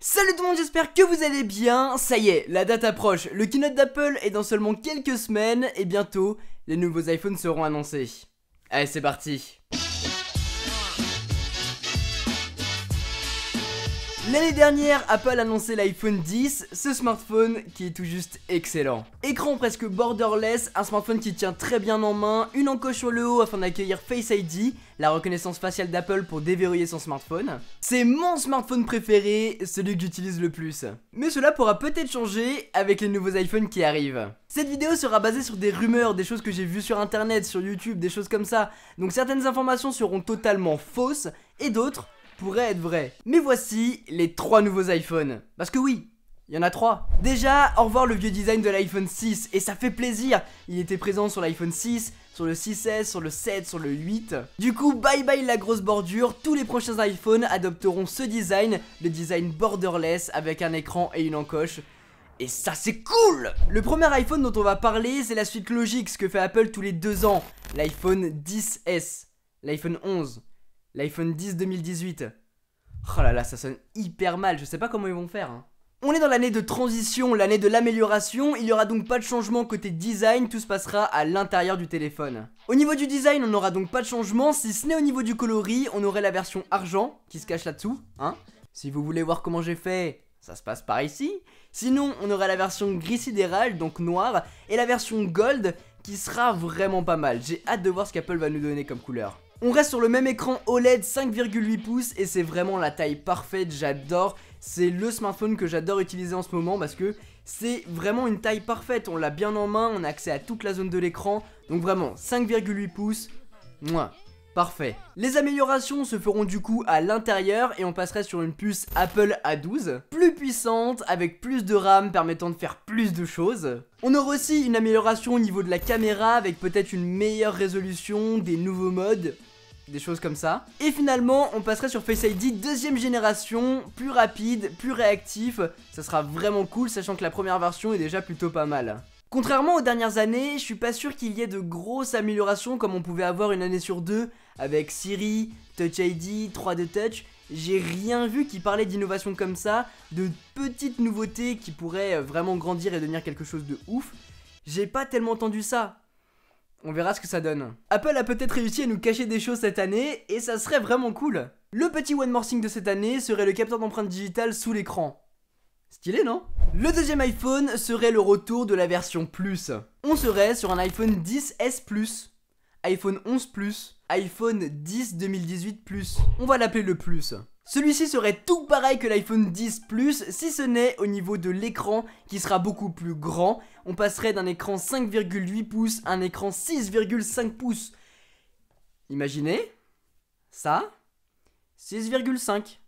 Salut tout le monde, j'espère que vous allez bien. Ça y est, la date approche, le keynote d'Apple est dans seulement quelques semaines et bientôt, les nouveaux iPhones seront annoncés. Allez, c'est parti. L'année dernière, Apple a annoncé l'iPhone 10, ce smartphone qui est tout juste excellent. Écran presque borderless, un smartphone qui tient très bien en main, une encoche sur le haut afin d'accueillir Face ID, la reconnaissance faciale d'Apple pour déverrouiller son smartphone. C'est mon smartphone préféré, celui que j'utilise le plus. Mais cela pourra peut-être changer avec les nouveaux iPhones qui arrivent. Cette vidéo sera basée sur des rumeurs, des choses que j'ai vues sur internet, sur YouTube, des choses comme ça. Donc certaines informations seront totalement fausses et d'autres pourrait être vrai. Mais voici les 3 nouveaux iPhones. Parce que oui, il y en a 3. Déjà, au revoir le vieux design de l'iPhone 6. Et ça fait plaisir. Il était présent sur l'iPhone 6, sur le 6S, sur le 7, sur le 8. Du coup, bye bye la grosse bordure. Tous les prochains iPhones adopteront ce design, le design borderless avec un écran et une encoche. Et ça c'est cool! Le premier iPhone dont on va parler, c'est la suite logique, ce que fait Apple tous les 2 ans. L'iPhone 10S, l'iPhone 11. L'iPhone 10 2018. Oh là là, ça sonne hyper mal, je sais pas comment ils vont faire. On est dans l'année de transition, l'année de l'amélioration, il y aura donc pas de changement côté design, tout se passera à l'intérieur du téléphone. Au niveau du design, on n'aura donc pas de changement, si ce n'est au niveau du coloris, on aurait la version argent qui se cache là-dessous, hein. Si vous voulez voir comment j'ai fait, ça se passe par ici. Sinon, on aurait la version gris sidéral, donc noir, et la version gold qui sera vraiment pas mal. J'ai hâte de voir ce qu'Apple va nous donner comme couleur. On reste sur le même écran OLED 5,8 pouces et c'est vraiment la taille parfaite, j'adore. C'est le smartphone que j'adore utiliser en ce moment parce que c'est vraiment une taille parfaite. On l'a bien en main, on a accès à toute la zone de l'écran. Donc vraiment 5,8 pouces, mouah, parfait. Les améliorations se feront du coup à l'intérieur et on passerait sur une puce Apple A12, plus puissante, avec plus de RAM permettant de faire plus de choses. On aura aussi une amélioration au niveau de la caméra avec peut-être une meilleure résolution, des nouveaux modes, des choses comme ça. Et finalement, on passerait sur Face ID deuxième génération, plus rapide, plus réactif. Ça sera vraiment cool, sachant que la première version est déjà plutôt pas mal. Contrairement aux dernières années, je suis pas sûr qu'il y ait de grosses améliorations comme on pouvait avoir une année sur 2 avec Siri, Touch ID, 3D Touch. J'ai rien vu qui parlait d'innovation comme ça, de petites nouveautés qui pourraient vraiment grandir et devenir quelque chose de ouf. J'ai pas tellement entendu ça. On verra ce que ça donne. Apple a peut-être réussi à nous cacher des choses cette année et ça serait vraiment cool. Le petit one more thing de cette année serait le capteur d'empreinte digitale sous l'écran. Stylé, non? Le deuxième iPhone serait le retour de la version Plus. On serait sur un iPhone 10S Plus, iPhone 11 Plus, iPhone 10 2018 Plus. On va l'appeler le Plus. Celui-ci serait tout pareil que l'iPhone 10 Plus, si ce n'est au niveau de l'écran qui sera beaucoup plus grand. On passerait d'un écran 5,8 pouces à un écran 6,5 pouces. Imaginez ça, 6,5.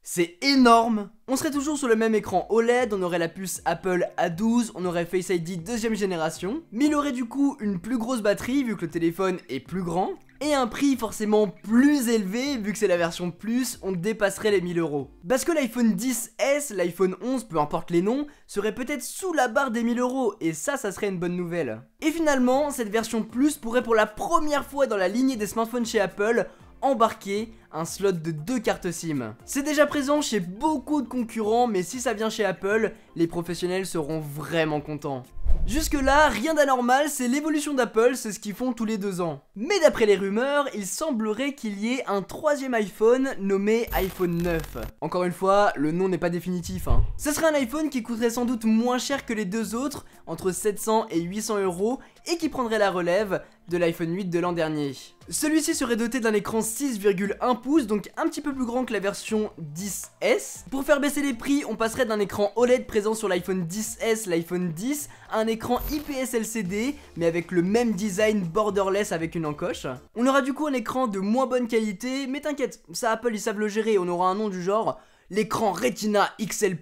C'est énorme. On serait toujours sur le même écran OLED, on aurait la puce Apple A12, on aurait Face ID deuxième génération, mais il aurait du coup une plus grosse batterie vu que le téléphone est plus grand, et un prix forcément plus élevé vu que c'est la version Plus, on dépasserait les 1000 €. Parce que l'iPhone 10S, l'iPhone 11, peu importe les noms, serait peut-être sous la barre des 1000 €, et ça serait une bonne nouvelle. Et finalement, cette version Plus pourrait pour la première fois dans la lignée des smartphones chez Apple embarquer un slot de 2 cartes SIM. C'est déjà présent chez beaucoup de concurrents, mais si ça vient chez Apple, les professionnels seront vraiment contents. Jusque là, rien d'anormal, c'est l'évolution d'Apple, c'est ce qu'ils font tous les 2 ans. Mais d'après les rumeurs, il semblerait qu'il y ait un 3e iPhone nommé iPhone 9. Encore une fois, le nom n'est pas définitif. Ce serait un iPhone qui coûterait sans doute moins cher que les 2 autres, entre 700 et 800 €, et qui prendrait la relève de l'iPhone 8 de l'an dernier. Celui-ci serait doté d'un écran 6,1 pouces, donc un petit peu plus grand que la version 10S. Pour faire baisser les prix, on passerait d'un écran OLED présent sur l'iPhone 10S, l'iPhone 10, à un écran IPS LCD, mais avec le même design borderless avec une encoche. On aura du coup un écran de moins bonne qualité, mais t'inquiète, ça Apple ils savent le gérer, on aura un nom du genre l'écran Retina XL+.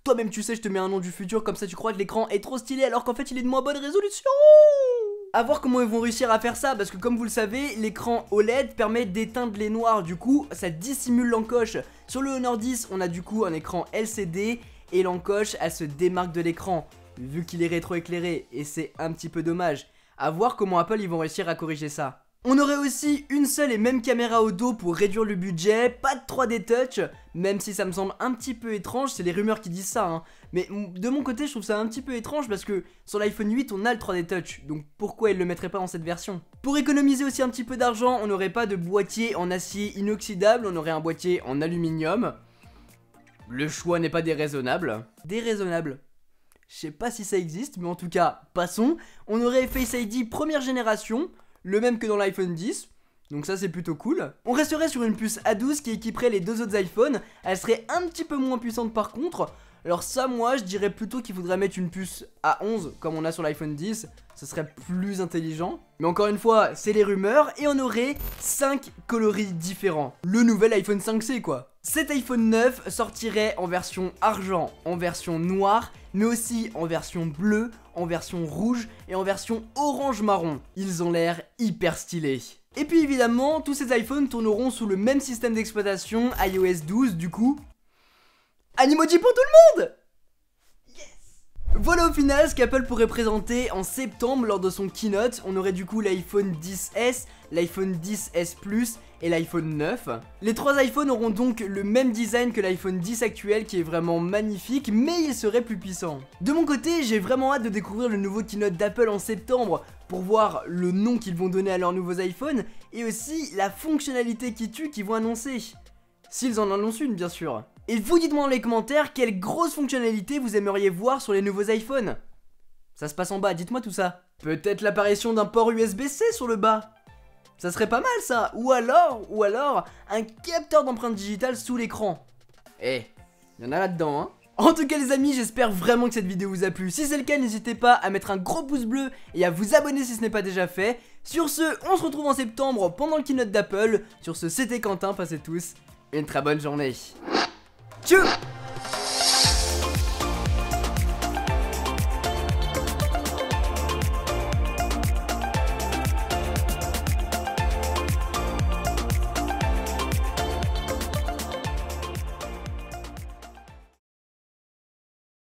Toi-même tu sais, je te mets un nom du futur, comme ça tu crois que l'écran est trop stylé alors qu'en fait il est de moins bonne résolution. A voir comment ils vont réussir à faire ça, parce que comme vous le savez, l'écran OLED permet d'éteindre les noirs, du coup ça dissimule l'encoche. Sur le Honor 10, on a du coup un écran LCD et l'encoche elle se démarque de l'écran, vu qu'il est rétroéclairé, et c'est un petit peu dommage. A voir comment Apple ils vont réussir à corriger ça. On aurait aussi une seule et même caméra au dos pour réduire le budget, pas de 3D touch, même si ça me semble un petit peu étrange, c'est les rumeurs qui disent ça, hein. Mais de mon côté je trouve ça un petit peu étrange parce que sur l'iPhone 8 on a le 3D touch, donc pourquoi ils le mettraient pas dans cette version? Pour économiser aussi un petit peu d'argent, on n'aurait pas de boîtier en acier inoxydable, on aurait un boîtier en aluminium. Le choix n'est pas déraisonnable. Déraisonnable. Je sais pas si ça existe, mais en tout cas, passons. On aurait Face ID première génération, le même que dans l'iPhone 10. Donc ça c'est plutôt cool. On resterait sur une puce A12 qui équiperait les deux autres iPhones. Elle serait un petit peu moins puissante par contre. Alors ça moi je dirais plutôt qu'il faudrait mettre une puce A11 comme on a sur l'iPhone 10. Ce serait plus intelligent. Mais encore une fois c'est les rumeurs. Et on aurait 5 coloris différents. Le nouvel iPhone 5C quoi. Cet iPhone 9 sortirait en version argent, en version noire, mais aussi en version bleue, en version rouge et en version orange marron. Ils ont l'air hyper stylés. Et puis évidemment, tous ces iPhones tourneront sous le même système d'exploitation iOS 12 du coup. Animoji pour tout le monde! Voilà au final ce qu'Apple pourrait présenter en septembre lors de son keynote. On aurait du coup l'iPhone 10S, l'iPhone 10S Plus et l'iPhone 9. Les trois iPhones auront donc le même design que l'iPhone 10 actuel qui est vraiment magnifique, mais il serait plus puissant. De mon côté, j'ai vraiment hâte de découvrir le nouveau keynote d'Apple en septembre pour voir le nom qu'ils vont donner à leurs nouveaux iPhones et aussi la fonctionnalité qui tue qu'ils vont annoncer. S'ils en annoncent une bien sûr. Et vous dites-moi dans les commentaires quelle grosse fonctionnalité vous aimeriez voir sur les nouveaux iPhones. Ça se passe en bas, dites-moi tout ça. Peut-être l'apparition d'un port USB-C sur le bas. Ça serait pas mal ça. Ou alors un capteur d'empreinte digitale sous l'écran. Eh, y en a là-dedans hein. En tout cas les amis, j'espère vraiment que cette vidéo vous a plu. Si c'est le cas, n'hésitez pas à mettre un gros pouce bleu et à vous abonner si ce n'est pas déjà fait. Sur ce, on se retrouve en septembre pendant le keynote d'Apple. Sur ce, c'était Quentin, passez tous une très bonne journée. Tchou!